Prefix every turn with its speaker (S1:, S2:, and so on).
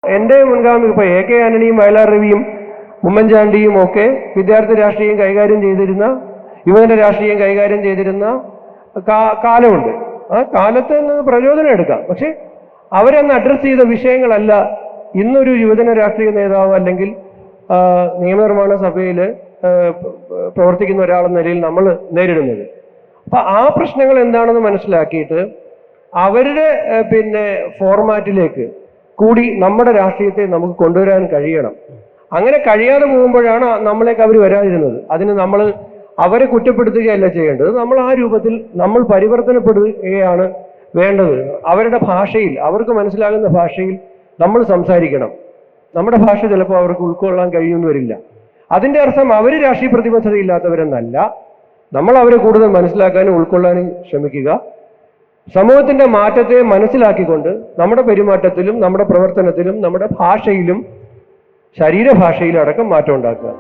S1: എൻ്റെ മുൻഗാമി ഇപ്പോൾ AK ആന്റണിയും വയലാർ രവിയും ഉമ്മൻചാണ്ടിയും ഒക്കെ വിദ്യാർത്ഥി രാഷ്ട്രീയം കൈകാര്യം ചെയ്തിരുന്ന, യുവജന രാഷ്ട്രീയം കൈകാര്യം ചെയ്തിരുന്ന കാലമുണ്ട്. ആ കാലത്ത് നിന്ന് പ്രചോദനം എടുക്കാം. പക്ഷെ അവരന്ന് അഡ്രസ്സ് ചെയ്ത വിഷയങ്ങളല്ല ഇന്നൊരു യുവജന രാഷ്ട്രീയ നേതാവ് അല്ലെങ്കിൽ നിയമനിർമ്മാണ സഭയിൽ പ്രവർത്തിക്കുന്ന ഒരാളെന്ന നിലയിൽ നമ്മൾ നേരിടുന്നത്. അപ്പം ആ പ്രശ്നങ്ങൾ എന്താണെന്ന് മനസ്സിലാക്കിയിട്ട് അവരുടെ ഫോർമാറ്റിലേക്ക് കൂടി നമ്മുടെ രാഷ്ട്രീയത്തെ നമുക്ക് കൊണ്ടുവരാൻ കഴിയണം. അങ്ങനെ കഴിയാതെ പോകുമ്പോഴാണ് നമ്മളേക്ക് അവർ വരാതിരുന്നത്. അതിന് നമ്മൾ അവരെ കുറ്റപ്പെടുത്തുകയല്ല ചെയ്യേണ്ടത്. നമ്മൾ ആ രൂപത്തിൽ നമ്മൾ പരിവർത്തനപ്പെടുകയാണ് വേണ്ടത്. അവരുടെ ഭാഷയിൽ, അവർക്ക് മനസ്സിലാകുന്ന ഭാഷയിൽ നമ്മൾ സംസാരിക്കണം. നമ്മുടെ ഭാഷ ചിലപ്പോൾ അവർക്ക് ഉൾക്കൊള്ളാൻ കഴിയുമെന്ന് വരില്ല. അതിൻ്റെ അർത്ഥം അവർ രാഷ്ട്രീയ പ്രതിബദ്ധതയില്ലാത്തവരെന്നല്ല. നമ്മൾ അവരെ കൂടുതൽ മനസ്സിലാക്കാനും ഉൾക്കൊള്ളാനും ശ്രമിക്കുക. സമൂഹത്തിന്റെ മാറ്റത്തെ മനസ്സിലാക്കിക്കൊണ്ട് നമ്മുടെ പെരുമാറ്റത്തിലും നമ്മുടെ പ്രവർത്തനത്തിലും നമ്മുടെ ഭാഷയിലും ശരീരഭാഷയിലും അടക്കം മാറ്റം ഉണ്ടാക്കുക.